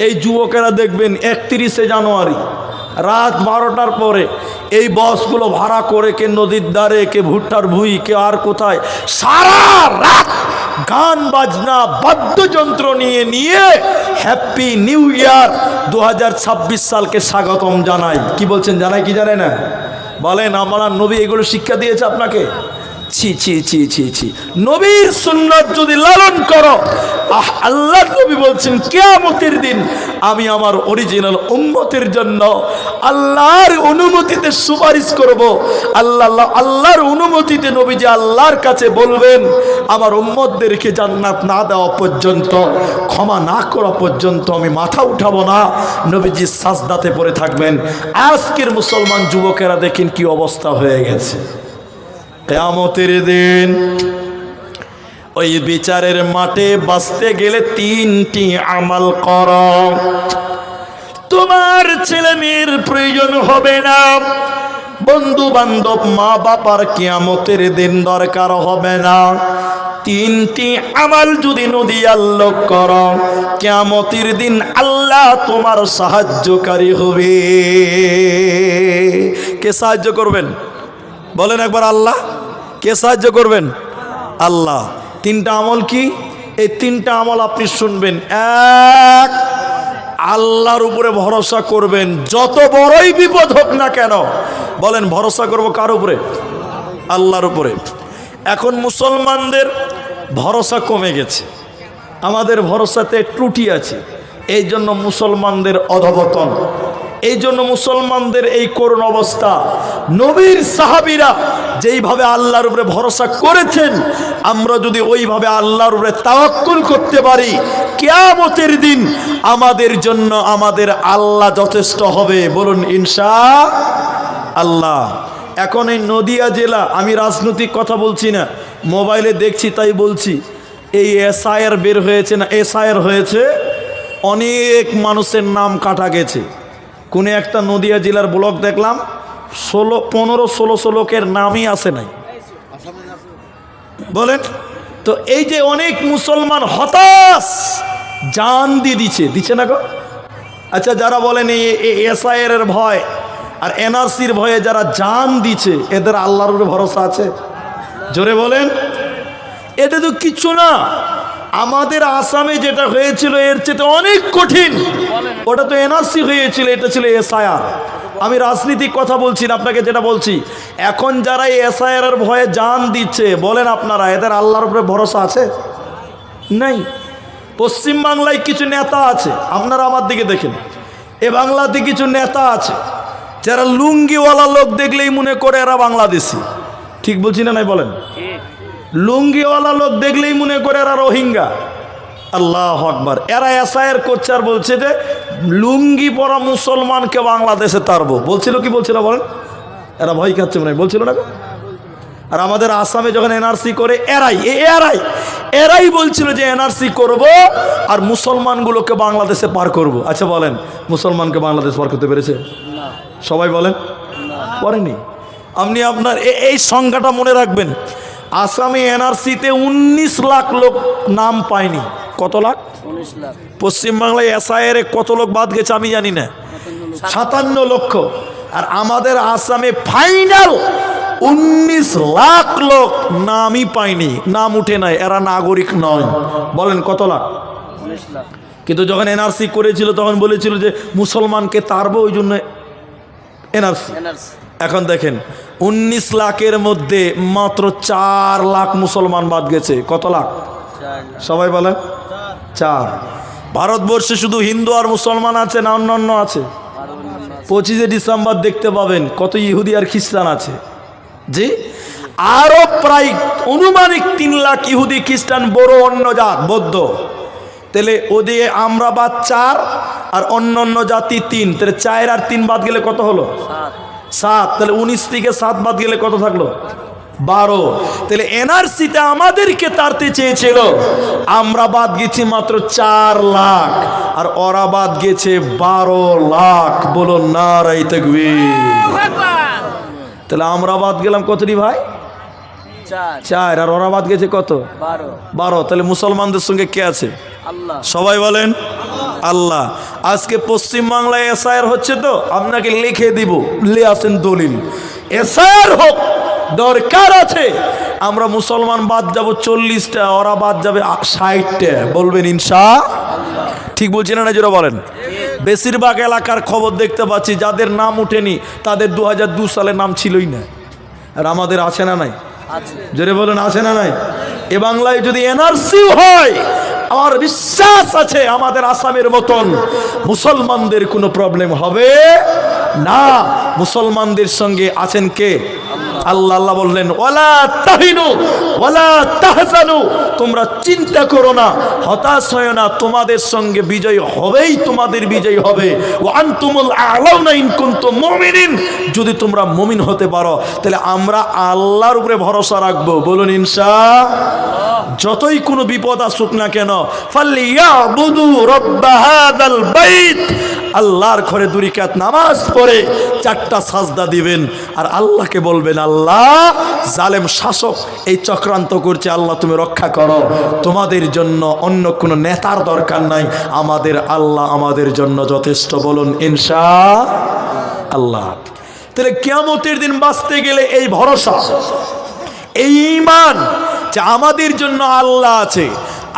এই যুবকেরা দেখবেন 31শে জানুয়ারি রাত 12টার পরে এই বাসগুলো ভাড়া করে কে নদীর ধারে, কে ভুট্টার ভুঁই, কে আর কোথায়, সারা রাত গান বাজনা বাদ্যযন্ত্র নিয়ে নিয়ে হ্যাপি নিউ ইয়ার 2026 সালকে স্বাগতম জানাই। কি বলছেন, জানাই কি জানে না? বলেন আমরা নবী এগুলো শিক্ষা দিয়েছে আপনাকে? ছি ছি ছি ছি ছি। নবীর সুন্নাত যদি লালন করো, আল্লাহ নবী বলছেন কিয়ামতের দিন আমি আমার অরিজিনাল উম্মতের জন্য আল্লাহর অনুমতিতে সুপারিশ করব। আল্লাহর অনুমতিতে নবীজি আল্লাহর কাছে বলবেন আমার উম্মতদেরকে জান্নাত না দেওয়া পর্যন্ত, ক্ষমা না করা পর্যন্ত আমি মাথা উঠাবো না। নবীজি সাজদাতে পড়ে থাকবেন। আজকের মুসলমান যুবকেরা দেখেন কি অবস্থা হয়ে গেছে। কিয়ামতের দিন ওই বিচারের মাঠে বাঁচতে গেলে 3টি আমল করো। তোমার ছেলে মেয়ের প্রয়োজন হবে না, বন্ধু বান্ধব মা বাবার কিয়ামতের দিন দরকার হবে না। 3টি আমল যদি নদী আল্লাহ করো, কিয়ামতের দিন আল্লাহ তোমার সাহায্যকারী হবে। কে সাহায্য করবেন বলেন একবার? আল্লাহ। কে সাহায্য করবেন? আল্লাহ। 3টা আমল কি? এই 3টা আমল আপনি শুনবেন। এক, আল্লাহর উপরে ভরসা করবেন যত বড়ই বিপদ হোক না কেন। বলেন ভরসা করব কার উপরে? আল্লাহর উপরে। এখন মুসলমানদের ভরসা কমে গেছে, আমাদের ভরসাতে ত্রুটি আছে, এই জন্য মুসলমানদের অধঃপতন, এই জন্য মুসলমানদের এই করুণ অবস্থা। নবীর সাহাবীরা যেইভাবে আল্লাহর উপরে ভরসা করেছেন, আমরা যদি ওইভাবে আল্লাহর উপরে তাওয়াক্কুল করতে পারি, কিয়ামতের দিন আমাদের জন্য আমাদের আল্লাহ যথেষ্ট হবে। বলুন ইনশাআল্লাহ। এখন এই নদিয়া জেলা, আমি রাজনৈতিক কথা বলছি না, মোবাইলে দেখছি তাই বলছি, এই এসআইআর বের হয়েছে না, এসআইআর হয়েছে, অনেক মানুষের নাম কাটা গেছে। কোন একটা নদিয়া জেলার ব্লক দেখলাম 15-16 লোকের নামই আসে নাই। বলেন তো, এই যে অনেক মুসলমান হতাশ, জান দিয়ে দিচ্ছে না গো। আচ্ছা, যারা বলেন এই এসআইআর এর ভয় আর এনআরসির ভয়ে যারা জান দিচ্ছে, এদের আল্লাহর উপরে ভরসা আছে? জোরে বলেন। এটা তো কিছু না। আমাদের আসামে যেটা হয়েছিল এর চেয়ে অনেক কঠিন। ওটা তো এনআরসি হয়েছিল, এটা ছিল এসআইআর। আমি রাজনীতিক কথা বলছি না, আপনাকে যেটা বলছি, এখন যারা এসআইআর এর ভয়ে জান দিচ্ছে, বলেন আপনারা এদের আল্লাহর উপরে ভরসা আছে? নাই। পশ্চিম বাংলায় কিছু নেতা আছে, আপনারা আমার দিকে দেখেন, এ বাংলাতে কিছু নেতা আছে যারা লুঙ্গিওয়ালা লোক দেখলেই মনে করে এরা বাংলাদেশি। ঠিক বলছি না নাই বলেন? লুঙ্গিওয়ালা লোক দেখলেই মনে করে এরা রোহিঙ্গা। আল্লাহু আকবার। এরা এসআইআর করছে আর বলছে যে লুঙ্গি পরা মুসলমানকে বাংলাদেশে তাড়বো। বলছিল কি বলছিল বলেন? এরা ভয় খাচ্ছে মনে হয়, বলছিল না? আর আমাদের আসামে যখন এনআরসি করে এরাই বলছিল যে এনআরসি করব আর মুসলমানগুলোকে বাংলাদেশে পার করব। আচ্ছা বলেন, মুসলমানকে বাংলাদেশ পার করতে পেরেছে? সবাই বলেন পারেনি। আপনি আপনার এই সংখ্যাটা মনে রাখবেন। আসামে এনআরসিতে 19 লাখ লোক নাম পায়নি। কত লাখ? 19 লাখ। পশ্চিমবাংলায় এসআইআর কত লোক বাদ গেছে আমি জানি না, 57 লক্ষ। আর আমাদের আসামে ফাইনাল 19 লাখ লোক নামই পায়নি, নাম উঠে নাই, এরা নাগরিক নয়। বলেন কত লাখ? 19 লাখ। কিন্তু যখন এনআরসি করেছিল তখন বলেছিল যে মুসলমানকে তাড়বো, ওই জন্য এনআরসি। এখন দেখেন 19 লাখের মধ্যে মাত্র 4 লাখ মুসলমান বাদ গেছে। কত লাখ? সবাই বলেন 4। ভারতবর্ষে শুধু হিন্দু আর মুসলমান আছে না অন্যান্য আছে? 25শে ডিসেম্বর দেখতে পাবেন কত ইহুদি আর খ্রিস্টান আছে। জি, আরো প্রায় অনুমানিক 3 লাখ ইহুদি খ্রিস্টান বড় অন্য জাত বৌদ্ধ। তাহলে ওদিকে আমরা বাদ 4 আর অন্য জাতি 3, তাহলে 4 আর 3 বাদ গেলে কত হলো? 7। তাহলে 19 থেকে 7 বাদ গেলে কত থাকলো? 12। তাহলে এনআরসিতে আমাদেরকে তাড়তে চেয়েছিল, আমরা বাদ গেছি মাত্র 4 লাখ আর ওরা বাদ গেছে 12 লাখ। বলো নারায়ে তাকবীর। তাহলে আমরা বাদ গেলাম কতটি ভাই? 4। আর ওরা বাদ গেছে কত? 12। তাহলে মুসলমানদের সঙ্গে কে আছে? আল্লাহ। সবাই বলেন আল্লাহ। আজকে পশ্চিমবাংলায় এসআইআর হচ্ছে, তো আপনাকে লিখে দিব, লে আসেন দলিল, এসআইআর হোক, দরকার আছে। আমরা মুসলমান বাদ যাব 40টা, ওরা বাদ যাবে 60টা, বলবেন ইনশাআল্লাহ। ঠিক বলছি না, জোরে বলেন। বেশিরভাগ এলাকার খবর দেখতে পাচ্ছি, যাদের নাম উঠেনি তাদের 2002 সালে নাম ছিলই না। আর আমাদের আছে না নাই? জোরে বলেন, আছে না নাই? এ বাংলায় যদি এনআরসি হয়, আমার বিশ্বাস আছে আমাদের আসামের মতন মুসলমানদের কোনো প্রবলেম হবে না। মুসলমানদের সঙ্গে আছেন কে? আল্লাহ। আল্লাহ বললেন, ওয়ালা তাহিনু ওয়ালা তাহজানু, তোমরা চিন্তা করো না, হতাশ হয় না, তোমাদের সঙ্গে বিজয় হবেই, তোমাদের বিজয় হবে। ওয়া আনতুমুল আ'লাউনা ইন কুনতুম মুমিনিন, যদি তোমরা মুমিন হতে পারো। তাহলে আমরা আল্লাহর উপরে ভরসা রাখবো, বলুন ইনশাআল্লাহ। যতই কোনো বিপদ আসুক না কেন, ফালিয়াবুদু রাব্ব হাযাল বাইত, আল্লাহর ঘরে 2 রাকাত নামাজ পড়ে 4টা সাজদা দিবেন, আর আল্লাহকে বলবেন, আল্লাহ জালেম শাসক এই চক্রান্ত করছে, আল্লাহ তুমি রক্ষা করো। তোমাদের জন্য অন্য কোনো নেতার দরকার নাই, আমাদের আল্লাহ আমাদের জন্য যথেষ্ট, বলুন ইনশাআল্লাহ। তাহলে কিয়ামতের দিন বাঁচতে গেলে এই ভরসা, এই ঈমান যে আমাদের জন্য আল্লাহ আছে,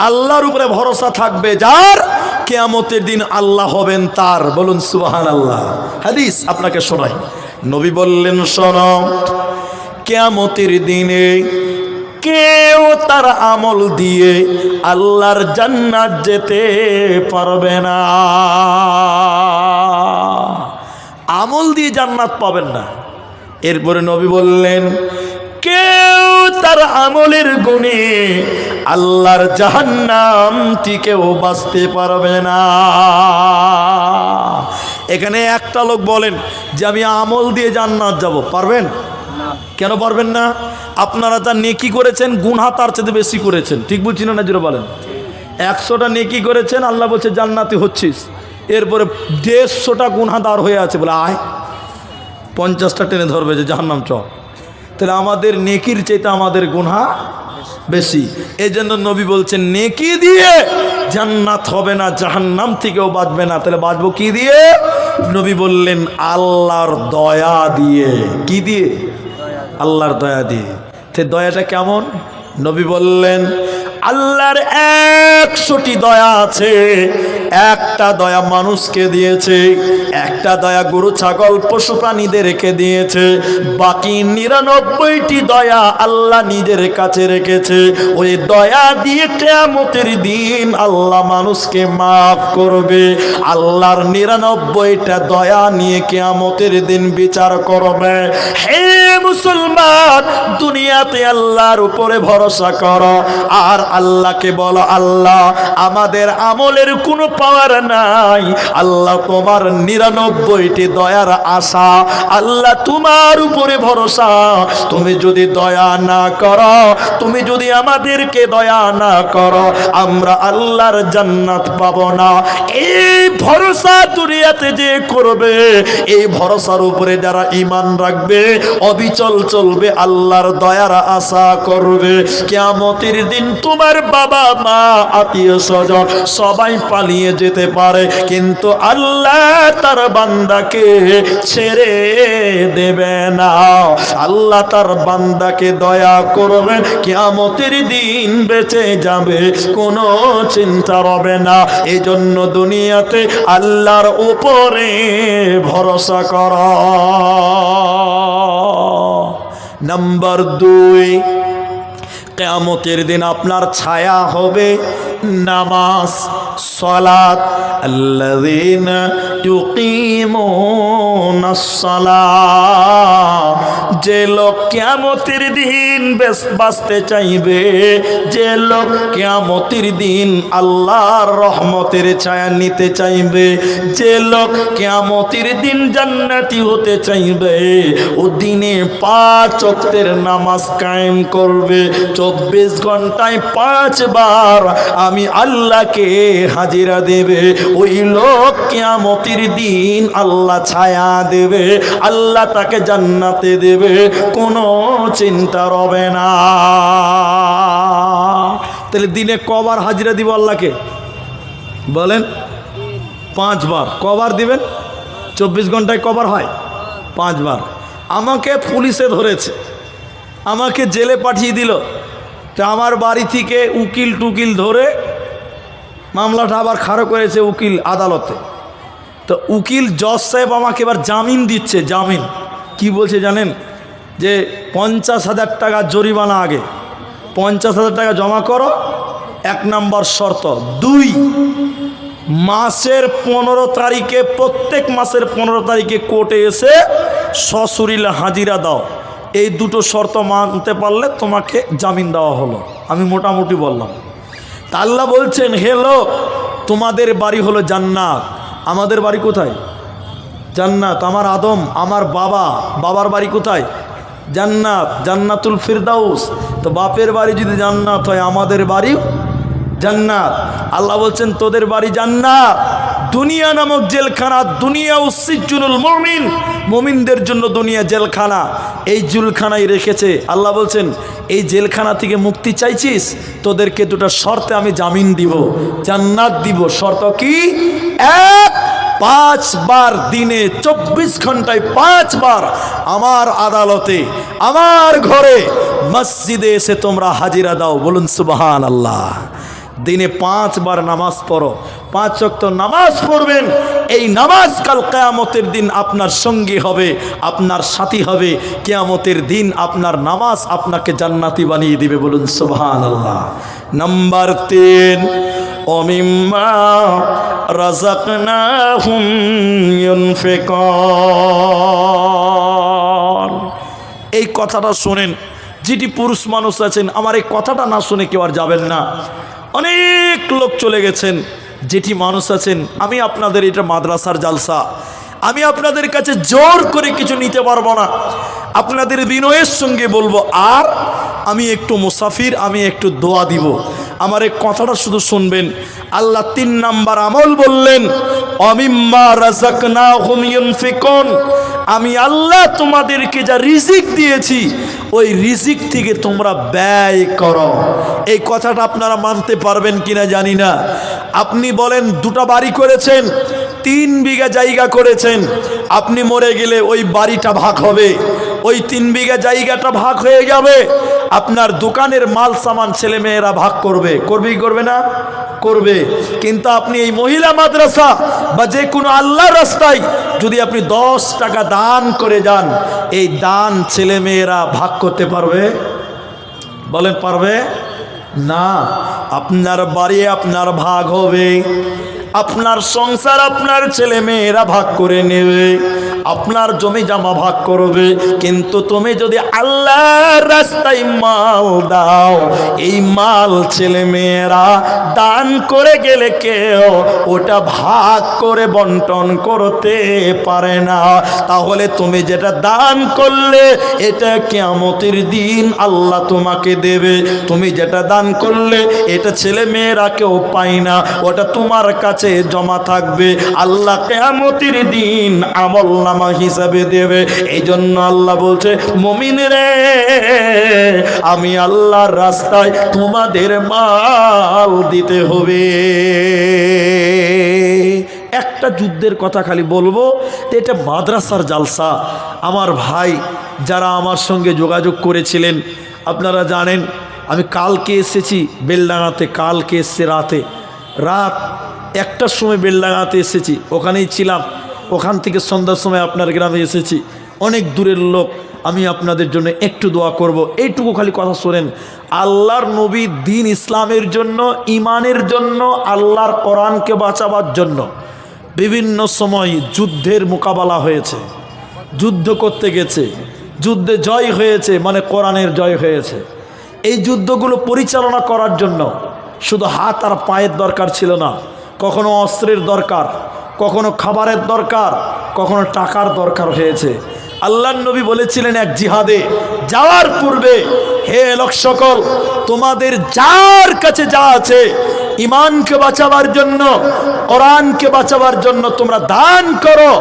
আল্লাহর উপরে ভরসা থাকবে যার, কিয়ামতের দিন আল্লাহ হবেন তার, বলুন সুবহানাল্লাহ। হাদিস আপনাকে শোনাই, নবী বললেন, শোনো, কিয়ামতের দিনে কেউ তার আমল দিয়ে আল্লাহর জান্নাত যেতে পারবে না। আমল দিয়ে জান্নাত পাবেন না। এরপরে নবী বললেন, কেউ তার আমলের গুণে আল্লাহর জাহান্নাম থেকেও বাঁচতে পারবে না। এখানে একটা লোক বলেন যে আমি আমল দিয়ে জান্নাত যাব, পারবেন? কেন পারবেন না? আপনারা যা নেকি করেছেন, গুনাহ তার চেয়ে বেশি করেছেন। ঠিক বলছি না, জোরে বলেন। 100টা নেকি করেছেন, আল্লাহ বলছে জান্নাতি হচ্ছিস। এরপরে 150টা গুনাহগার হয়ে আছে, বলে আয় 50টা টেনে ধরবে যে জাহান্নাম চ। তাহলে আমাদের নেকির চাইতে আমাদের গুনাহ বেশি। এই জন্য নবী বলছেন, নেকি দিয়ে জান্নাত হবে না, জাহান্নাম থেকেও বাঁচবে না। তাহলে বাঁচবো কি দিয়ে? নবী বললেন, আল্লাহর দয়া দিয়ে। কি দিয়ে? আল্লাহর দয়া দিয়ে। তো দয়াটা কেমন? নবী বললেন, আল্লাহর 100টি দয়া আছে। একটা দয়া মানুষকে দিয়েছে, একটা দয়া গরু ছাগল পশু প্রাণীদেরকে দিয়েছে, বাকি 99টি দয়া আল্লাহ নিজের কাছে রেখেছে। ওই দয়া দিয়ে কিয়ামতের দিন আল্লাহ মানুষকে মাফ করবে। আল্লাহর 99টা দয়া নিয়ে কিয়ামতের দিন বিচার করবে। হে মুসলমান, দুনিয়াতে আল্লাহর উপরে ভরসা করো, আর আল্লাহকে বলো, আল্লাহ আমাদের আমলের কোনো পাওয়ার নাই, আল্লাহ তোমার 99টি দয়ার আশা, আল্লাহ তোমার উপরে ভরসা। তুমি যদি দয়া না করো, তুমি যদি আমাদেরকে দয়া না করো, আমরা আল্লাহর জান্নাত পাবো না। এই ভরসা দুনিয়াতে যে করবে, এই ভরসার উপরে যারা ঈমান রাখবে, অবিচল চলবে, আল্লাহর দয়ার আশা করবে, কিয়ামতের দিন তোমার বাবা মা আত্মীয় স্বজন সবাই পালিয়ে যেতে পারে, কিন্তু আল্লাহ তার বান্দাকে ছেড়ে দেবে না। আল্লাহ তার বান্দাকে দয়া করবেন, কিয়ামতের দিন বেঁচে যাবে, কোনো চিন্তা হবে না। এই জন্য দুনিয়াতে আল্লাহর উপরে ভরসা কর। নাম্বার 2, কিয়ামতের দিন আপনার ছায়া হবে নামাজ, সালাত। আল্লাযীনা ইউকিমুনাস সালাহ, যে লোক কিয়ামতের দিন বাঁচতে চাইবে, যে লোক কিয়ামতের দিন আল্লাহর রহমতের ছায়া নিতে চাইবে, যে লোক কিয়ামতের দিন জান্নাতি হতে চাইবে, ও দিনে 5 ওয়াক্তের নামাজ কায়েম করবে। 24 ঘন্টায় 5 বার আমি আল্লাহকে হাজিরা দেবে। ওই লোক কিয়ামতের দিন আল্লাহ ছায়া দেবে, আল্লাহ তাকে জান্নাতে দেবে, কোনো চিন্তা হবে না। তাহলে দিনে কবার হাজিরা দিব আল্লাহকে? বলেন। 5 বার। কবার দিবেন? 24 ঘন্টায় কবার হয়? 5 বার। আমাকে পুলিশে ধরেছে, আমাকে জেলে পাঠিয়ে দিল। তো আমার বাড়ি থেকে উকিল টুকিল ধরে মামলাটা আবার খাড়ো করেছে উকিল আদালতে। তো উকিল জজ সাহেব আমাকে এবার জামিন দিচ্ছে। জামিন কি বলছে জানেন? যে 50,000 টাকা জরিমানা, আগে 50,000 টাকা জমা করো, 1 নম্বর শর্ত। 2, মাসের 15 তারিখে, প্রত্যেক মাসের 15 তারিখে কোর্টে এসে সশরীর হাজিরা দাও। এই দুটো শর্ত মানতে পারলে তোমাকে জামিন দেওয়া হলো। আমি মোটামুটি বললাম। তা আল্লাহ বলছেন, হে লোক, তোমাদের বাড়ি হলো জান্নাত। আমাদের বাড়ি কোথায়? জান্নাত। আমার আদম, আমার বাবার বাড়ি কোথায়? জান্নাত, জান্নাতুল ফিরদাউস। তো বাপের বাড়ি যদি জান্নাত হয়, আমাদের বাড়ি জান্নাত। আল্লাহ বলছেন, তোদের বাড়ি জান্নাত। দুনিয়া নামক জেলখানা, দুনিয়া উসিজুনুল মুমিন, মুমিনদের জন্য দুনিয়া জেলখানা। এই জেলখানায় রেখেছে। আল্লাহ বলছেন, এই জেলখানা থেকে মুক্তি চাইছিস? তোদেরকে দুটো শর্তে আমি জামিন দিব, জান্নাত দিব। শর্ত কি? 1, 5 বার দিনে 24 ঘন্টায় 5 বার আমার আদালতে, আমার ঘরে, মসজিদে এসে তোমরা হাজিরা দাও। বলুন সুবহানাল্লাহ। দিনে 5 বার নামাজ পড়ো, 5 ওয়াক্ত নামাজ পড়বেন। এই নামাজ কাল কিয়ামতের দিন আপনার সঙ্গী হবে, আপনার সাথী হবে। কিয়ামতের দিন আপনার নামাজ আপনাকে জান্নাতি বানিয়ে দিবে। বলুন সুবহানাল্লাহ। নাম্বার 3, ওমিম্মা রাযাকনাহুম ইউনফিকুন। এই কথাটা শোনেন, যেটি পুরুষ মানুষ আছেন, আমার এই কথাটা না শুনে কেউ আর যাবেন না। অনেক লোক চলে গেছেন। যেটি মানুষ আছেন, আমি আপনাদের, এটা মাদ্রাসার জালসা, আমি আপনাদের কাছে জোর করে কিছু নিতে পারবো না। আপনাদের বিনয়ের সঙ্গে বলবো, আর আমি একটু মুসাফির, আমি একটু দোয়া দিব। আমার এই কথাটা শুধু শুনবেন। আল্লাহ 3 নাম্বার আমল বললেন, অমিম্মা রাযাকনাহুম ইউনফিকুন। আমি আল্লাহ তোমাদেরকে যা রিজিক দিয়েছি, ওই রিজিক থেকে তোমরা ব্যয় করো। এই কথাটা আপনারা মানতে পারবেন কিনা জানি না। আপনি বলেন, 2টা বাড়ি করেছেন, 3 বিঘা জায়গা করেছেন, আপনি মরে গেলে ওই বাড়িটা ভাগ হবে, ওই 3 বিঘা জায়গাটা ভাগ হয়ে যাবে। আপনার দোকানের মাল সামান ছেলে মেয়েরা ভাগ করবে, করবে কি করবে না? করবে। কিন্তু আপনি এই মহিলা মাদ্রাসা বা যে কোনো আল্লাহর রাস্তায় যদি আপনি 10 টাকা দান করে যান, এই দান ছেলে মেয়েরা ভাগ করতে পারবে? বলেন পারবে না। আপনার বাড়ি আপনার ভাগ হবে, আপনার সংসার আপনার ছেলে মেয়েরা ভাগ করে নেবে, আপনার জমি জমা ভাগ করবে। কিন্তু তুমি যদি আল্লাহর রাস্তায় মাল দাও, এই মাল ছেলে মেয়েরা দান করে গেলে কেউ ওটা ভাগ করে বন্টন করতে পারে না। তাহলে তুমি যেটা দান করলে, এটা কিয়ামতের দিন আল্লাহ তোমাকে দেবে। তুমি যেটা দান করলে, এটা ছেলে মেয়েরা কেউ পায় না, ওটা তোমার কাছে জমা থাকবে। আল্লাহ কিয়ামতের দিন আমলনামা হিসাবে দেবে। এই জন্য আল্লাহ বলছে, মুমিন রে, আমি আল্লাহর রাস্তায় তোমাদের মাল দিতে হবে। একটা যুদ্ধের কথা খালি বলবো, এটা মাদ্রাসার জালসা। আমার ভাই যারা আমার সঙ্গে যোগাযোগ করেছিলেন, আপনারা জানেন আমি কালকে এসেছি বেলডাঙাতে। কালকে এসছে রাত 1টার সময় বেলডাঙাতে এসেছি, ওখানেই ছিলাম। ওখান থেকে সন্ধ্যার সময় আপনার গ্রামে এসেছি। অনেক দূরের লোক। আমি আপনাদের জন্য একটু দোয়া করব। এইটুকু খালি কথা শোনেন। আল্লাহর নবী দিন ইসলামের জন্য, ইমানের জন্য, আল্লাহর কোরআনকে বাঁচাবার জন্য বিভিন্ন সময় যুদ্ধের মোকাবেলা হয়েছে, যুদ্ধ করতে গেছে, যুদ্ধে জয় হয়েছে, মানে কোরআনের জয় হয়েছে। এই যুদ্ধগুলো পরিচালনা করার জন্য শুধু হাত আর পায়ের দরকার ছিল না, কখনো অস্ত্রের দরকার, কখনো খাবারের দরকার, কখনো টাকার দরকার হয়েছে। আল্লাহর নবী বলেছিলেন, এক জিহাদে যাওয়ার পূর্বে হে লোক সকল, তোমাদের যার কাছে যা আছে ঈমানকে বাঁচাবার জন্য, কোরআনকে বাঁচাবার জন্য তোমরা দান করো।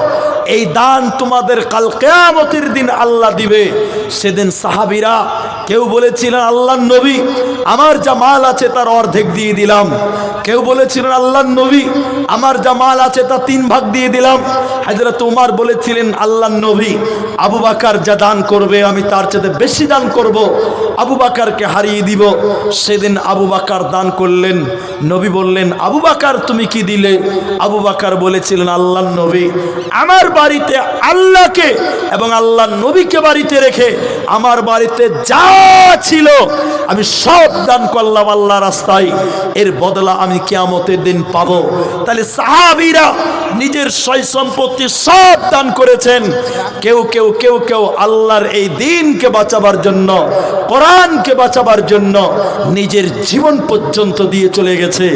এই দান তোমাদের কাল কিয়ামতের দিন আল্লাহ দিবে। সেদিন সাহাবীরা কেউ বলেছিলেন আল্লাহর নবী, আমার যা মাল আছে তার অর্ধেক দিয়ে দিলাম। কেউ বলেছিলেন আল্লাহর নবী, আমার যা মাল আছে তা 3 ভাগ দিয়ে দিলাম। হযরত ওমর বলেছিলেন আল্লাহর নবী, আবু বকর যা দান করবে আমি তার চেয়ে বেশি দান করব, আবু বকরকে হারিয়ে দিব। সেদিন আবু বকর দান করলেন। নবী বললেন, আবু বকর তুমি কি দিলে? আবু বকর বলেছিলেন, আল্লাহর নবী, আমার বাড়িতে আল্লাহকে এবং আল্লাহর নবীকে বাড়িতে রেখে আমার বাড়িতে যা ছিল আমি সব দান করলাম আল্লাহর রাস্তায়, এর বদলা আমি কিয়ামতের দিন পাবো। তাহলে সাহাবীরা নিজের সয় সম্পত্তি সব দান করেছেন। কেউ কেউ কেউ কেউ আল্লাহর এই দ্বীনকে বাঁচাবার জন্য, কোরআনকে বাঁচাবার জন্য নিজের জীবন পর্যন্ত দিয়ে চলে গেছে।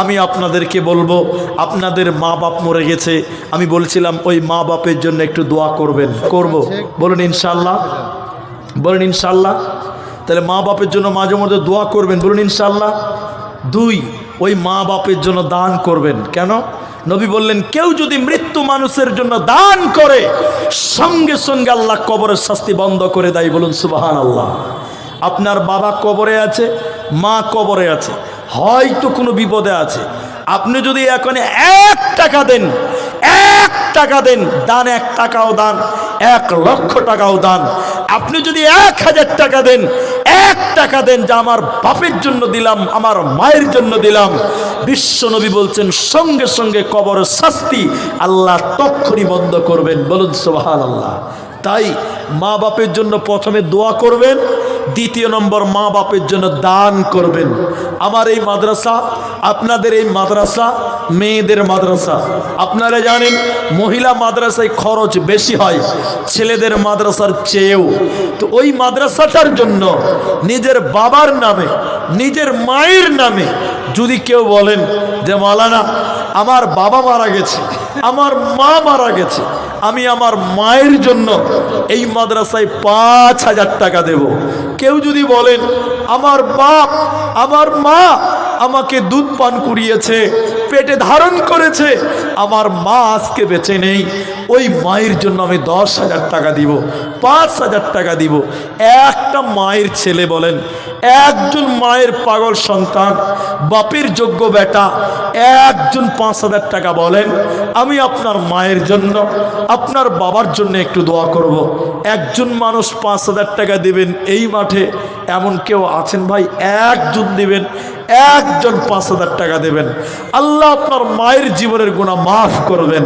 আমি আপনাদেরকে বলবো, আপনাদের মা বাপ মরে গেছে, আমি বলছিলাম ওই মা বাপের জন্য একটু দোয়া করবেন। করব, বলুন ইনশাআল্লাহ, বলুন ইনশাআল্লাহ। তাহলে মা বাপের জন্য মাঝে মধ্যে দোয়া করবেন, বলুন ইনশাআল্লাহ। 2, ওই মা বাপের জন্য দান করবেন। কেন? নবী বললেন, কেউ যদি মৃত্যু মানুষের জন্য দান করে সঙ্গে সঙ্গে আল্লাহ কবরের শাস্তি বন্ধ করে দেয়। বলুন সুবহানাল্লাহ। আপনার বাবা কবরে আছে, মা কবরে আছে, হয়তো কোনো বিপদে আছে, আপনি যদি এখন 1 টাকা দেন, 1 টাকা দেন, দান 1 টাকাও দান, 1 লক্ষ টাকাও দান, আপনি যদি 1000 টাকা দেন, 1 টাকা দেন, যা আমার বাপের জন্য দিলাম, আমার মায়ের জন্য দিলাম, বিশ্ব নবী বলছেন সঙ্গে সঙ্গে কবরের শাস্তি আল্লাহ তক্ষুনি বন্ধ করবেন। বলুন সুবহানাল্লাহ। তাই মা বাপের জন্য প্রথমে দোয়া করবেন, 2 নম্বর মা বাপের জন্য দান করবেন। আমার এই মাদ্রাসা, আপনাদের এই মাদ্রাসা মেয়েদের মাদ্রাসা। আপনারা জানেন মহিলা মাদ্রাসায় খরচ বেশি হয় ছেলেদের মাদ্রাসার চেয়েও। তো ওই মাদ্রাসাটার জন্য নিজের বাবার নামে, নিজের মায়ের নামে যদি কেউ বলেন যে মাওলানা আমার বাবা মারা গেছে, আমার মা মারা গেছে, আমি আমার মায়ের জন্য এই মাদ্রাসায় 5000 টাকা দেব। কেউ যদি বলেন আমার বাপ, আমার মা আমাকে দুধ পান করিয়েছে, পেটে ধারণ করেছে, আমার মা আজকে বেঁচে নেই, ওই মায়ের জন্য আমি 10,000 টাকা দিব, 5,000 টাকা দিব। একটা মায়ের ছেলে বলেন, একজন মায়ের পাগল সন্তান, বাপের যোগ্য বেটা, একজন 5,000 টাকা বলেন, আমি আপনার মায়ের জন্য, আপনার বাবার জন্য একটু দোয়া করব। একজন মানুষ 5,000 টাকা দিবেন এই মাঠে, এমন কেউ আছেন ভাই? একজন দিবেন, একজন 5,000 টাকা দেবেন। আল্লাহ আপনার মায়ের জীবনের গুনাহ মাফ করবেন,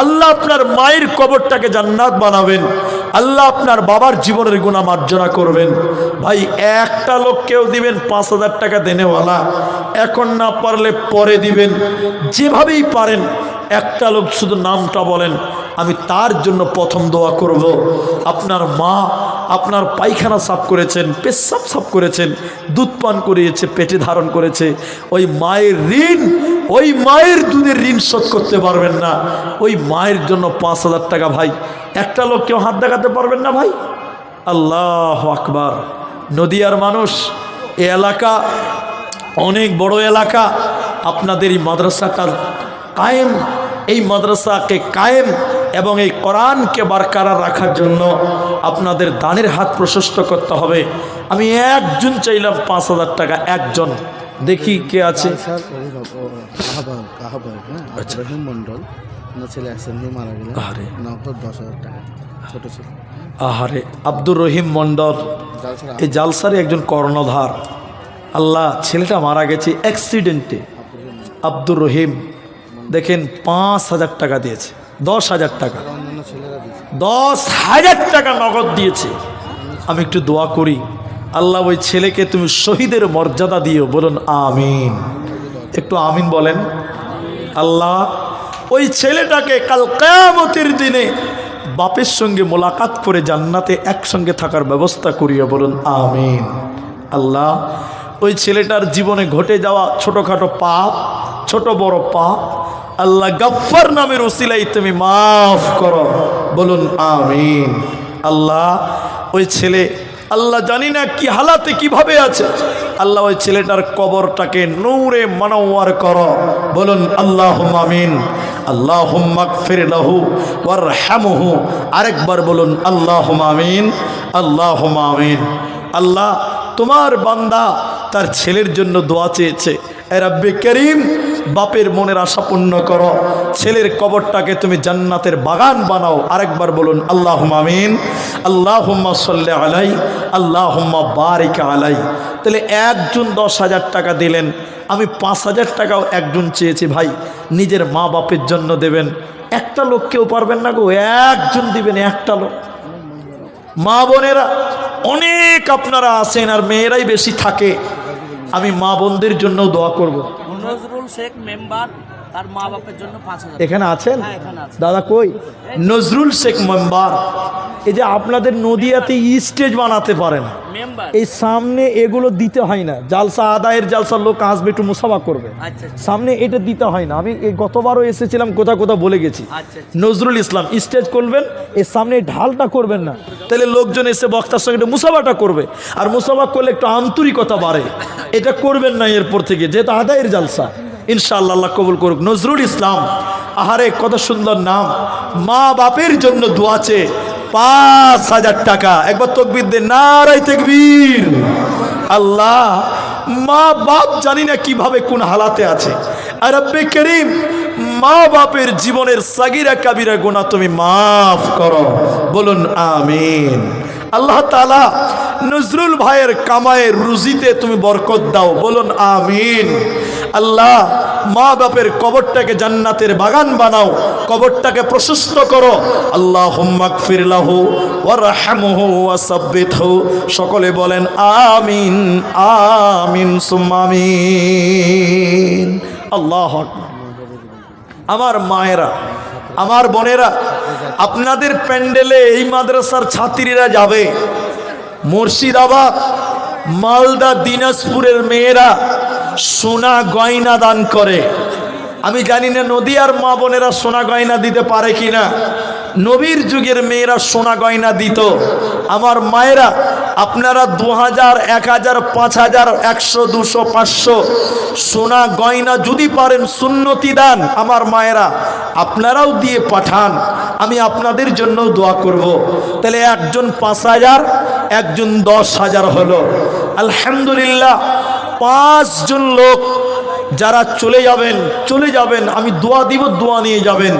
আল্লাহ আপনার মায়ের কবরটাকে জান্নাত বানাবেন, আল্লাহ আপনার বাবার জীবনের গুনাহ মার্জনা করবেন। ভাই একটা লোক কেউ দিবেন 5,000 টাকা দেনেওয়ালা, এখন না পারলে পরে দিবেন, যেভাবেই পারেন। একটা লোক শুধু নামটা বলেন, আমি তার জন্য প্রথম দোয়া করব। আপনার মা আপনার পায়খানা সাফ করেছেন, পেশাব সাফ করেছেন, দুধ পান করিয়েছে, পেটে ধারণ করেছে, ওই মায়ের ঋণ, ওই মায়ের দুধের ঋণ শোধ করতে পারবেন না, ওই মায়ের জন্য 5,000 টাকা। ভাই একটা লোক কেউ হাত দেখাতে পারবেন না ভাই? আল্লাহু আকবার। নদিয়ার মানুষ, এ এলাকা অনেক বড় এলাকা, আপনাদের এই মাদ্রাসাটা কায়েম, এই মাদ্রাসাকে কায়েম এবং এই কোরআনকে বারকরার রাখার জন্য আপনাদের দানের হাত প্রশস্ত করতে হবে। আমি একজন চাইলাম 5,000 টাকা, একজন। দেখি কে আছে। আহারে, আব্দুর রহিম মন্ডল, এই জালসারে একজন কর্ণধার। আল্লাহ, ছেলেটা মারা গেছে অ্যাক্সিডেন্টে। আব্দুর রহিম দেখেন 5,000 টাকা দিয়েছে, 10,000 টাকা, 10,000 টাকা নগদ দিয়েছে। আমি একটু দোয়া করি, আল্লাহ ওই ছেলেকে তুমি শহীদের মর্যাদা দিও। বলুন আমিন, একটু আমিন বলেন। আল্লাহ ওই ছেলেটাকে কাল কিয়ামতের দিনে বাপের সঙ্গে মোলাকাত করে জান্নাতে একসঙ্গে থাকার ব্যবস্থা করিও। বলুন আমিন। আল্লাহ ওই ছেলেটার জীবনে ঘটে যাওয়া ছোটোখাটো পাপ, ছোট বড় পাপ, আল্লাহ গফফার নামের ওসিলাই তুমি মাফ করো। বলুন আমিন। আল্লাহ ওই ছেলে আল্লাহ জানি না কি হালাতে কিভাবে আছে, আল্লাহ ওই ছেলেটার কবরটাকে নূরে মানওয়ার করো, বলুন আল্লাহুম্মা আমিন। আল্লাহুম্মা গফির লাহু ওয়ারহামহু, আরেকবার বলুন আল্লাহুম্মা আমিন, আল্লাহুম্মা আমিন। আল্লাহ তোমার বান্দা তার ছেলের জন্য দোয়া চেয়েছে, এ রব্বে করিম বাপের মনের আশা পূর্ণ করো, ছেলের কবরটাকে তুমি জান্নাতের বাগান বানাও। আরেকবার বলুন আল্লাহুম্মা আমিন, আল্লাহুম্মা সাল্লি আলাই, আল্লাহুম্মা বারিক আলাই। তাহলে একজন 10,000 টাকা দিলেন, আমি 5,000 টাকাও একজন চেয়েছি ভাই, নিজের মা বাপের জন্য দেবেন। একটা লোক কেউ পারবেন না গো, একজন দিবেন, একটা লোক। মা বোনেরা অনেক আপনারা আছেন আর মেয়েরাই বেশি থাকে, আমি মা বোনদের জন্য দোয়া করব। নজরুল শেখ মেম্বার তার মা বাপের জন্য 5,000। এখানে আছেন হ্যাঁ, এখানে আছে। দাদা কই? নজরুল শেখ মেম্বার। এই যে আপনাদের নদিয়াতে স্টেজ বানাতে পারেন, মেম্বার এই সামনে এগুলো দিতে হয় না, জালসা আদায়ের জালসার লোক আসবে একটু মুসাফা করবে, আচ্ছা সামনে এটা দিতে হয় না। আমি এই গতবারও এসেছিলাম, কোথাও কোথাও বলে গেছি। আচ্ছা। নজরুল ইসলাম স্টেজ করবেন, এর সামনে এই ঢালটা করবেন না, তাহলে লোকজন এসে বক্তার সঙ্গে একটু মুসাফাটা করবে, আর মুসাফা করলে একটু আন্তরিকতা বাড়ে। এটা করবেন না এরপর থেকে, যেহেতু আদায়ের জালসা। ইনশাআল্লাহ আল্লাহ কবুল করুক। নজরুল ইসলাম, আহারে কত সুন্দর নাম। মা বাপের জন্য দোয়া চেয়ে 5,000 টাকা। একবার তাকবীর দেন, নারায়ে তাকবীর। আল্লাহ মা বাপ জানি না কিভাবে কোন হালাতে আছে, আর রব্বে করিম মা বাপের জীবনের সাগিরা কাবিরা গুনাহ তুমি মাফ করো, বলুন আমিন। আল্লাহ তাআলা নজরুল ভাইয়ের কামায়ের রুজিতে তুমি বরকত দাও, বলুন আমিন। আল্লাহ মা বাপের কবরটাকে জান্নাতের বাগান বানাও, কবরটাকে প্রশস্ত করো। আল্লাহুম্মা গফির লাহু ওয়ারহামহু ওয়াসাব্বিতহু। সকলে বলেন আমিন, আমিন সুম্মা আমিন। আল্লাহু আকবার। আমার মায়েরা, আমার বোনেরা, আপনাদের প্যান্ডেলে এই মাদ্রাসার ছাত্রীরা যাবে, মুর্শিদাবাদ, মালদা, দিনাজপুরের মেয়েরা সোনা গয়না দান করে। আমি জানি না নদিয়ার মা বোনেরা সোনা গয়না দিতে পারে কিনা। নবীর যুগের মেয়েরা সোনা গয়না দিত। আমার মায়েরা, আপনারা 2000, 1000, 5000, 100, 200, 500 সোনা গয়না যদি পারেন সুন্নতি দান, আমার মায়েরা আপনারাও দিয়ে পাঠান, আমি আপনাদের জন্য দোয়া করব। তাহলে একজন 5000, একজন 10,000 হলো। আলহামদুলিল্লাহ, 5 জন লোক যারা চলে যাবেন, আমি দোয়া দিব, দোয়া নিয়ে যাবেন,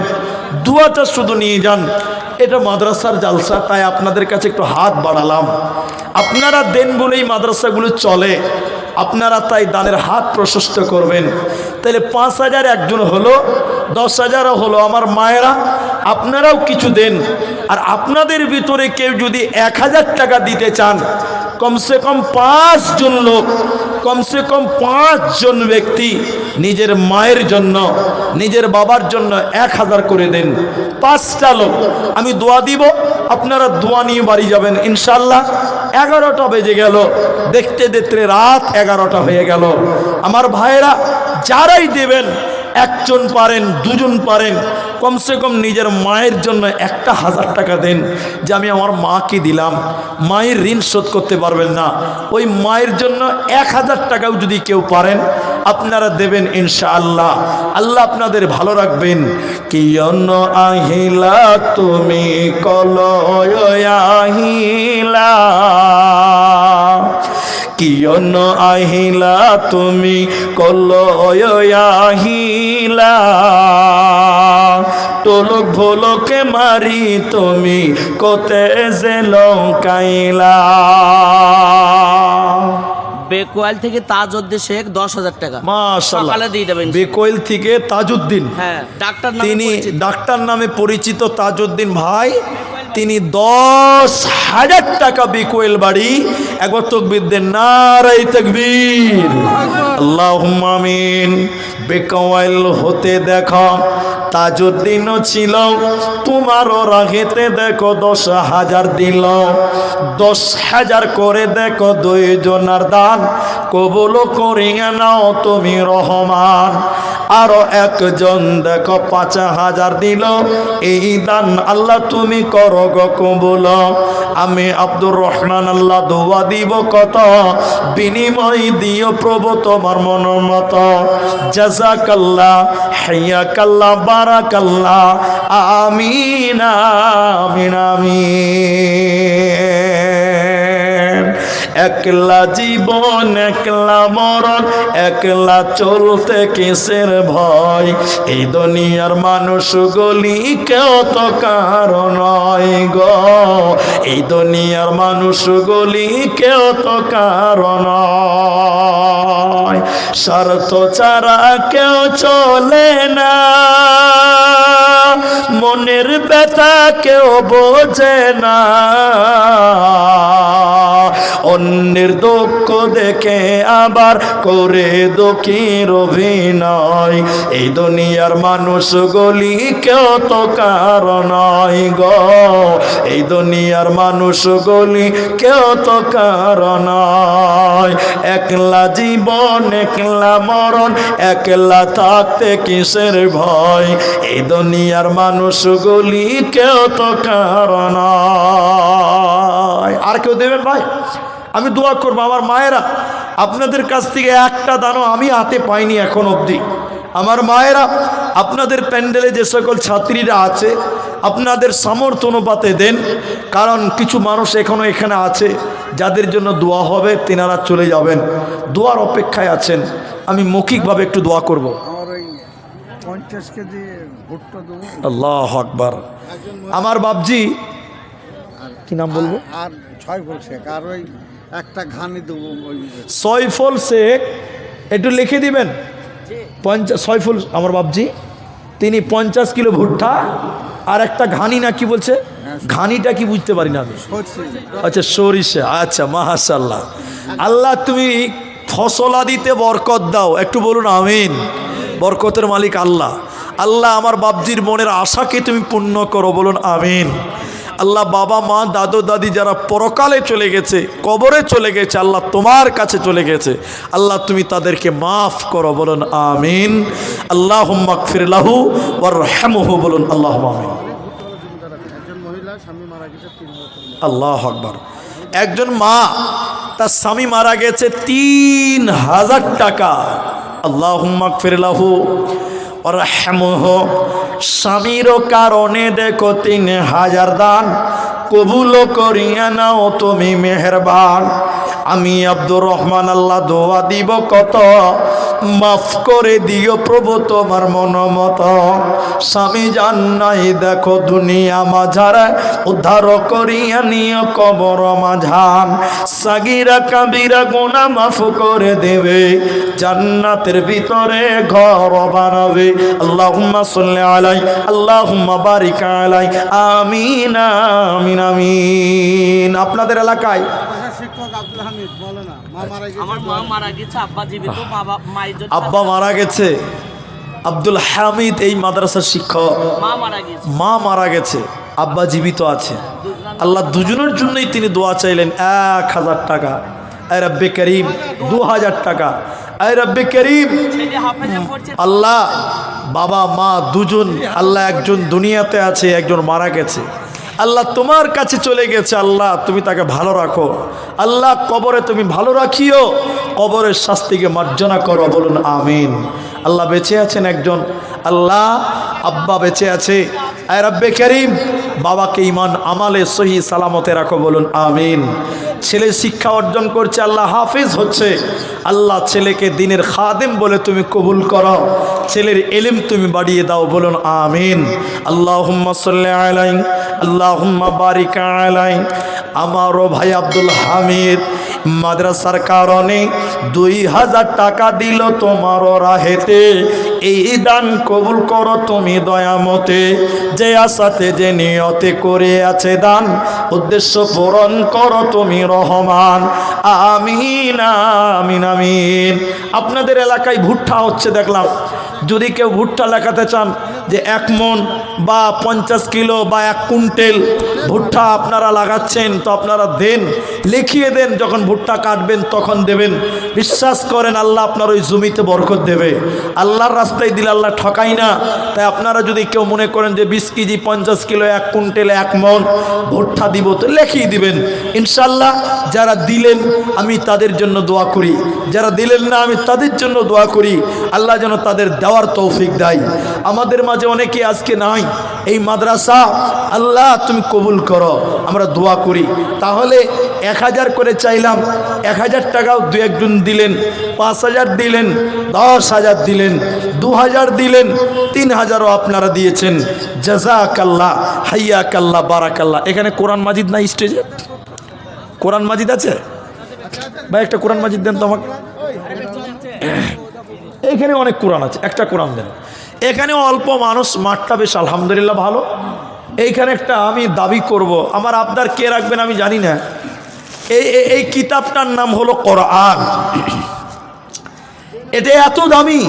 দোয়াটা শুধু নিয়ে যান। এটা মাদ্রাসার জালসা, তাই আপনাদের কাছে একটু হাত বাড়ালাম। আপনারা দেন বলেই মাদ্রাসাগুলো চলে, আপনারা তাই দানের হাত প্রশস্ত করবেন। তাহলে 5,000 একজন হলো, 10,000 হলো। আমার মায়েরা আপনারাও কিছু দেন, আর আপনাদের ভিতরে কেউ যদি 1000 টাকা দিতে চান, কমসে কম 5 জন লোক, কমসে কম 5 জন ব্যক্তি নিজের মায়ের জন্য, নিজের বাবার জন্য 1000 করে দেন। 5টা লোক আমি দোয়া দিব, আপনারা দোয়া নিয়ে বাড়ি যাবেন ইনশাআল্লাহ। 11টা বেজে গেল, দেখতে দেখতে রাত 11টা হয়ে গেল। আমার ভাইয়েরা যারাই দেবেন, একজন পারেন, 2 জন পারেন, কমসে কম নিজের মায়ের জন্য 1,000 টাকা দেন, যে আমি আমার মাকে দিলাম। মায়ের ঋণ শোধ করতে পারবেন না, ওই মায়ের জন্য 1000 টাকাও যদি কেউ পারেন আপনারা দেবেন ইনশাআল্লাহ। আল্লাহ আপনাদের ভালো রাখবেন। কিয়ন আহিলা তুমি কলয় আহিলা, কিয়ন আহিলা তুমি কলয় আহিলা, তোলক ভোলকে মারি তুমি কোতে যে লঙ্কাইলা। বেকোয়াল থেকে তাজউদ্দিন শেখ 10,000 টাকা মাশাআল্লাহ সকালে দিয়ে দেবেন। বেকোয়েল থেকে তাজউদ্দিন, হ্যাঁ, ডাক্তার নামে তিনি পরিচিত। ডাক্তার নামে পরিচিত তাজউদ্দিন ভাই, তিনি 10,000 টাকা বেকোয়েল বাড়ি। একবার তাকবীর দেন, নারায়ে তাকবীর। আল্লাহুম্মা আমিন। বেকওয়াইল হতে দেখো তাজউদ্দিনও ছিল, তোমারও রাগেতে দেখো 10,000 দিল, 10,000 করে দেখো 2 জনার দান, কবুল করিয়া নাও তুমি রহমান। আরো একজন দেখো 5,000 দিল, এই দান আল্লাহ তুমি করো গো কবুল। আমি আব্দুর রহমান আল্লাহ দোয়া দিব কত, বিনিময় দিও প্রভু তোমার মনোমত। জাযাকাল্লাহ হাইয়াকাল্লাহ বারাকাল্লাহ আমিন আমিন আমিন। একলা জীবন একলা মরণ, একলা চলতে কিসের ভয়, এই দুনিয়ার মানুষগুলি কেউ তো কারো নয় গো, এই দুনিয়ার মানুষগুলি কেউ তো কারো নয়। স্বার্থ ছাড়া কেউ চলে না, মনের ব্যথা কেউ বোঝে না, অন্যের দুঃখ দেখে আবার করে দুঃখীর অভিনয়, এই দুনিয়ার মানুষগুলি কেউ তো কারো নয় গো, এই দুনিয়ার মানুষগুলি কেউ তো কারো নয়। একলা জীবন একলা মরণ, একলা থাকতে কিসের ভয়, এই দুনিয়ার মানুষগুলি কেউ তো কারো নয়। আর কেউ দেবেন ভাই? আমি দোয়া করবো আমার মায়েরা, আপনাদের কাছ থেকে একটা দানও আমি হাতে পাইনি এখন অবধি। আমার মায়েরা, আপনাদের প্যান্ডেলে যে সকল ছাত্রীরা আছে আপনাদের সামর্থ্য অনুপাতে দেন, কারণ কিছু মানুষ এখনো এখানে আছে যাদের জন্য দোয়া হবে, তেনারা চলে যাবেন, দোয়ার অপেক্ষায় আছেন। আমি মৌখিকভাবে একটু দোয়া করব। আমার ওই 50 কেজি ভুট্টা দেবো। আল্লাহু আকবার। আমার বাপজি কি নাম বলবো? আর 6 ফুল শেখ, আর ওই একটা ঘানি দেবো। ওই সয়ফুল শেখ একটু লিখে দিবেন। 50 সয়ফুল আমার বাপজি, তিনি 50 কিলো ভুট্টা আর একটা ঘানি না কি বলছে, ঘানিটা কি বুঝতে পারি না আমি। আচ্ছা সরিষা, আচ্ছা মাশাআল্লাহ। আল্লাহ তুমি ফসলাদিতে বরকত দাও, একটু বলুন আমিন। বরকতের মালিক আল্লাহ। আল্লাহ আমার বাপজির মনের আশাকে তুমি পূর্ণ করো, বলুন আমিন। আল্লাহ বাবা মা দাদু দাদি যারা পরকালে চলে গেছে, কবরে চলে গেছে, আল্লাহ তোমার কাছে চলে গেছে, আল্লাহ তুমি তাদেরকে মাফ করো, বলুন আমিন। আল্লাহুম্মা গফির লাহু ওয়ারহামহু, বলুন আল্লাহুম্মা আমিন। একজন মহিলা স্বামী মারা গেছে 3 বছর। আল্লাহু আকবার। একজন মা তার স্বামী মারা গেছে 3,000 টাকা। আল্লাহুম্মা গফির লাহু ওয়ারহামহু। স্বামীরও কারণে দেখো 3,000 দান, কবুল করিয়া নাও তুমি মেহেরবান। আমি আব্দুর রহমান আল্লাহ দোয়া দিব কত, মাফ করে দিও প্রভু তোমার মনোমত। স্বামী জান নাই দেখো দুনিয়া মাঝার, উদ্ধার করিয়া নিও কবর মাঝান। সাগিরা কাবিরা গুনাহ মাফ করে দেবে, জান্নাতের ভিতরে ঘর বানাবে। আল্লাহুম্মা সাল্লি আলাই, আল্লাহুম্মা বারিক আলাই, আমিন আমিন আমিন। আপনাদের এলাকায় শিক্ষক আব্দুল হামিদ বলে না, মা মারা গেছে। আমার মা মারা গেছে, আব্বা জীবিত, মায়ের জন্য আব্বা মারা গেছে, আব্দুল হামিদ এই মাদ্রাসার শিক্ষক। মা মারা গেছে, মা মারা গেছে, আব্বা জীবিত আছে। আল্লাহ দুজনের জন্যই তিনি দোয়া চাইলেন 1,000 টাকা। আয় রব্বে করিম 2,000 টাকা। আয় রব্বে করিম ছেলে হাফেজে পড়ছে। আল্লাহ বাবা মা দুজন, আল্লাহ একজন দুনিয়াতে আছে, একজন মারা গেছে। আল্লাহ তোমার কাছে চলে গেছে, আল্লাহ তুমি তাকে ভালো রাখো। আল্লাহ কবরে তুমি ভালো রাখিও, কবরের শাস্তিকে মার্জনা করো, বলুন আমিন। আল্লাহ বেঁচে আছেন একজন, আল্লাহ আব্বা বেঁচে আছে। আয় রব্বে করিম বাবাকে ঈমান আমালে সহি সালামতে রাখো, বলুন আমিন। ছেলে শিক্ষা অর্জন করছে, আল্লাহ হাফিজ হচ্ছে, আল্লাহ ছেলেকে দিনের খাদেম বলে তুমি কবুল করো, ছেলের ইলম তুমি বাড়িয়ে দাও, বলুন আমিন। আল্লাহুম্মা সাল্লি আলাইহি, আল্লাহুম্মা বারিক আলাইহি। আমারও ভাই আব্দুল হামিদ মাদ্রাসার কারণে 2000 টাকা দিল তোমার রাহেতে, এই দান কবুল করো তুমি দয়ামতে। যে আশাতে যে নিয়তে করে আছে দান, উদ্দেশ্য পূরণ করো তুমি রহমান। আমিন আমিন আমিন। আপনাদের এলাকায় ভুট্টা হচ্ছে দেখলাম, যদি কেউ ভুট্টা লাগাতে চান যে 1 মণ বা 50 কিলো বা 1 কুইন্টাল ভুট্টা আপনারা লাগাচ্ছেন, তো আপনারা দেন, লিখিয়ে দেন, যখন ভুট্টা কাটবেন তখন দেবেন। বিশ্বাস করেন আল্লাহ আপনার ওই জমিতে বরকত দেবে। আল্লাহর রাস্তায় দিলে আল্লাহ ঠকাই না। তাই আপনারা যদি কেউ মনে করেন যে 20 কেজি 50 কিলো 1 কুইন্টাল 1 মণ ভুট্টা দিব, তো লিখিয়ে দিবেন ইনশাল্লাহ। যারা দিলেন আমি তাদের জন্য দোয়া করি, যারা দিলেন না আমি তাদের জন্য দোয়া করি, আল্লাহ যেন তাদের দেওয়ার তৌফিক দেয়। আমাদের মাঝে অনেকে আজকে নাই এই মাদ্রাসা, আল্লাহ তুমি কবুল করো, আমরা দোয়া করি। তাহলে 1000 করে চাইলাম, 1000 টাকাও 2 একজন দিলেন, 5000 দিলেন, 10,000 দিলেন, 2000 দিলেন, 3000ও আপনারা দিয়েছেন। জাযাকাল্লাহ, হাইয়াকাল্লাহ, বারাকাল্লাহ। এখানে কোরআন মাজিদ না স্টেজে? কোরআন মাজিদ আছে ভাই? একটা কোরআন মাজিদ দেন তো আমাকে। এইখানে অনেক কোরআন আছে, একটা কোরআন দেন। এখানে অল্প মানুষ, মাঠটা বেশ আলহামদুলিল্লাহ ভালো। এইখানে একটা আমি দাবি করব, আমার আবদার কে রাখবেন আমি জানি না। এই কিতাবটার নাম হলো কোরআন। এটা এত দামি,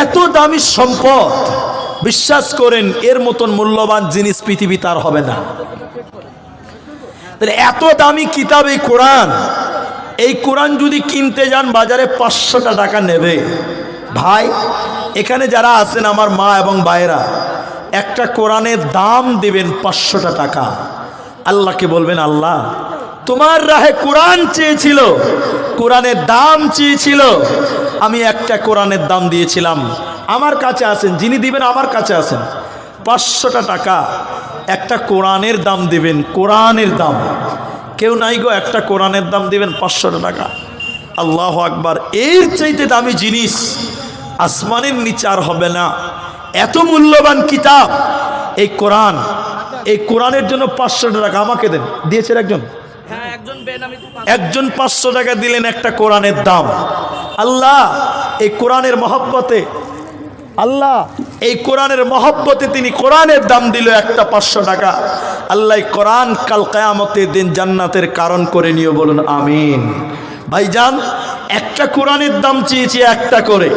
এত দামি সম্পদ, বিশ্বাস করেন এর মতন মূল্যবান জিনিস পৃথিবীতে আর হবে না। তাহলে এত দামি কিতাব এই কোরআন, এই কোরআন যদি কিনতে যান বাজারে 500 টাকা নেবে। ভাই এখানে যারা আছেন আমার মা এবং ভাইরা, একটা কোরআনের দাম দেবেন 500 টাকা। আল্লাহকে বলবেন আল্লাহ তোমার রাহে কোরআন চেয়েছিল, কোরআনের দাম চেয়েছিল, আমি একটা কোরআনের দাম দিয়েছিলাম। আমার কাছে আছেন, যিনি দিবেন আমার কাছে আছেন, 500 টাকা একটা কোরআনের দাম দিবেন। কোরআনের দাম কেউ নাই গো, একটা কোরআনের দাম দিবেন 500 টাকা। আল্লাহু আকবার। এর চাইতে দামি জিনিস আসমানের নিচে আর হবে না। এত মূল্যবান কিতাব এই কোরআন, এই কোরআনের জন্য 500 টাকা আমাকে দেন। দিয়েছেন একজন? হ্যাঁ, একজন 500 টাকা দিলেন একটা কোরআনের দাম। আল্লাহ এই কোরআনের মহব্বতে, আল্লাহ এই কোরআনের মহব্বতে তিনি কোরআনের দাম দিল একটা 500 টাকা। আল্লাহ কোরআন কাল কিয়ামতের দিন জান্নাতের কারণ করে নিও, বলুন আমিন। ভাইজান একটা কোরআনের দাম চেয়েছি একটা করে,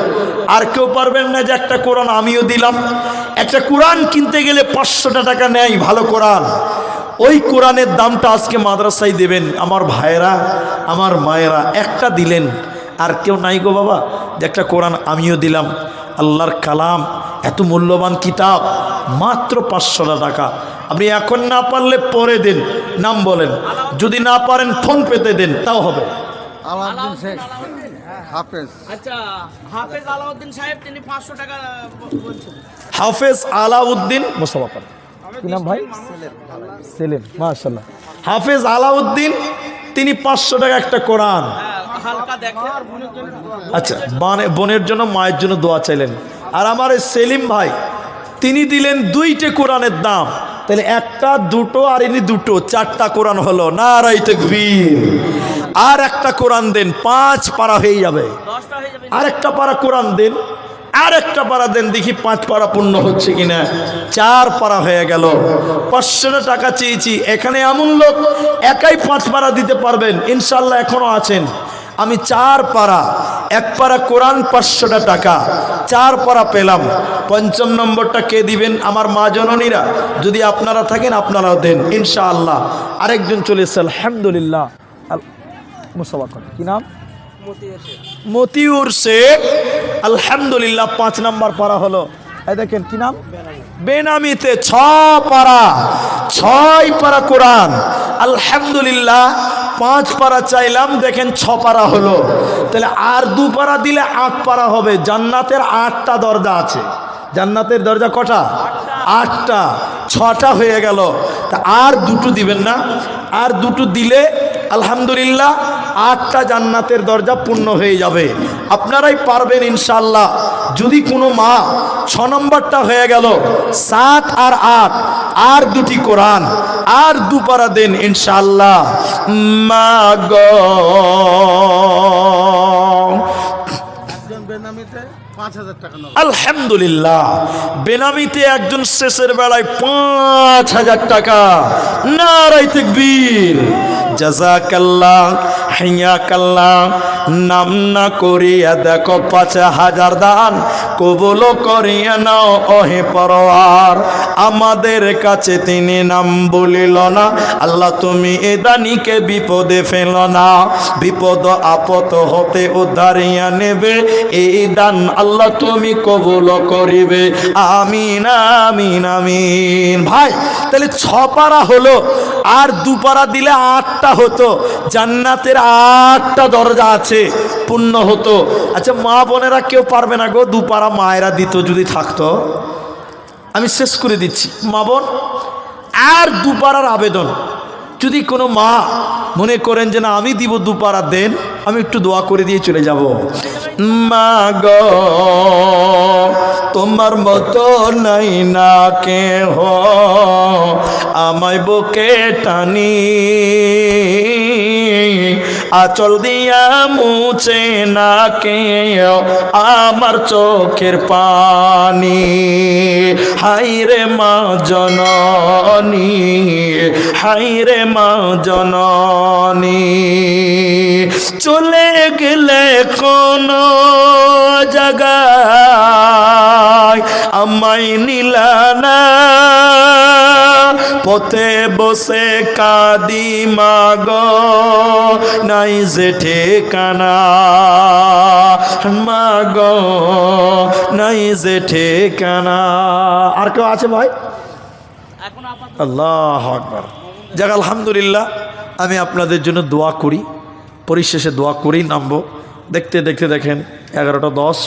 আর কেউ পারবেন না যে একটা কোরআন আমিও দিলাম। একটা কোরআন কিনতে গেলে 500 টাকা নেয় ভালো কোরআন। ওই কোরআনের দামটা আজকে মাদ্রাসায় দেবেন আমার ভাইয়েরা, আমার মায়েরা। একটা দিলেন, আর কেউ নাই গো বাবা যে একটা কোরআন আমিও দিলাম। আল্লাহর কালাম এত মূল্যবান কিতাব, মাত্র 500 টাকা। আপনি এখন না পারলে পরে দেন, নাম বলেন, যদি না পারেন ফোন পেতে দেন, তাও হবে। আলাউদ্দিন শেখ হাফেজ। আচ্ছা, হাফেজ আলাউদ্দিন সাহেব তিনি 500 টাকা বলছেন। হাফেজ আলাউদ্দিন মুসাফা, কি নাম ভাই? সেলিম, মাশাআল্লাহ। হাফেজ আলাউদ্দিন তিনি 500 টাকা একটা কোরআন। হালকা দেখে। আচ্ছা, বোনের জন্য মায়ের জন্য দোয়া চাইলেন। আর আমার এই সেলিম ভাই তিনি দিলেন 2টে কোরআনের দাম। তাহলে একটা, দুটো, আর ইনি দুটো, 4টা কোরআন হলো। নারায়ে তাকবীর। আর একটা কোরআন দেন, 5 পারা হয়ে যাবে। 10টা হয়ে যাবে। আর একটা পারা কোরআন দেন, আর একটা পারা দেন, দেখি 5 পারা পূর্ণ হচ্ছে কিনা। 4 পারা হয়ে গেল। 500 টাকা চেয়েছি। এখানে এমন লোক একাই 5 পারা দিতে পারবেন ইনশাল্লাহ, এখনো আছেন। আমি 4 পারা, 1 পারা কোরআন 500 টাকা, 4 পারা পেলাম। 5ম নম্বরটা কে দিবেন? আমার মা জননীরা, যদি আপনারা থাকেন আপনারাও দেন ইনশাআল্লাহ। আরেকজন চলে এসেছে আলহামদুলিল্লাহ, মুসাফা করেন, কি নাম? মতিউর শেখ। আলহামদুলিল্লাহ 5 নাম্বার পারা হলো। এই দেখেন কি নাম? বেনামিতে 6 পারা, 6 পারা কোরআন। আলহামদুলিল্লাহ 5 পারা চাইলাম, দেখেন 6 পারা হলো। তাহলে আর 2 পারা দিলে 8 পারা হবে। জান্নাতের 8টা দরজা আছে। জান্নাতের দরজা কটা? 8টা। 6টা হয়ে গেল। তা আর 2টো দিবেন না? আর 2টো দিলে আলহামদুলিল্লাহ 8টা জান্নাতের দরজা পূর্ণ হয়ে যাবে। আপনারাই পারবেন ইনশাআল্লাহ। যদি কোনো মা 6 নম্বরটা হয়ে গেল 7 আর 8, আর 2টি কোরআন আর 2 পারা দেন ইনশাআল্লাহ। মা গো একজন বেনামিতে 5,000 টাকা নেবে। আলহামদুলিল্লাহ, বেনামিতে একজন শেষের বেলায় 5,000 টাকা। নারায়ে তাকবীর, জাযাকাল্লাহ, হাইয়াকাল্লাহ। নাম না করিয়া দেখো 5,000 দান কবুল করিয়া নাও ওহে পরওয়ার। আমাদের কাছে তিনি নাম বলিল না, আল্লাহ তুমি এ দানিকে বিপদে ফেল না, বিপদ আপদ হতে উদ্ধারিয়া নেবে এই দান আল্লাহ তুমি কবুল করিবে। আমিন আমিন আমিন। ভাই তাহলে 6 পারা হলো, আর 2 পারা দিলে 8টা হতো। জান্নাতের 8টা দরজা আছে, পূর্ণ হতো। আচ্ছা মা বোনেরা কেউ পারবে না গো 2 পারা মায়েরা দিত যদি থাকতো? আমি শেষ করে দিচ্ছি। মা বোন আর 2 পারার আবেদন, যদি কোনো মা মনে করেন যে না আমি দিব 2 পারা দেন, আমি একটু দোয়া করে দিয়ে চলে যাব। মা গো তোমার মতো নাই না কেহ, আমায় বুকে টানি আঁচল দিয়া মুছে না কেউ আমার চোখের পানি। হায়রে মা জননী, হায়রে মা জননী, চলে গেলে কোন জায়গায় আমায় নিলানা, পথে বসে কাঁদি মাগো নাই যে ঠিকানা, মাগো নাই যে ঠিকানা। আর কেউ আছে ভাই? এখন আপাতত আল্লাহু আকবার। যাক আলহামদুলিল্লাহ, আমি আপনাদের জন্য দোয়া করি, পরিশেষে দোয়া করেই নামবো। দেখতে দেখতে দেখেন 11টা 10।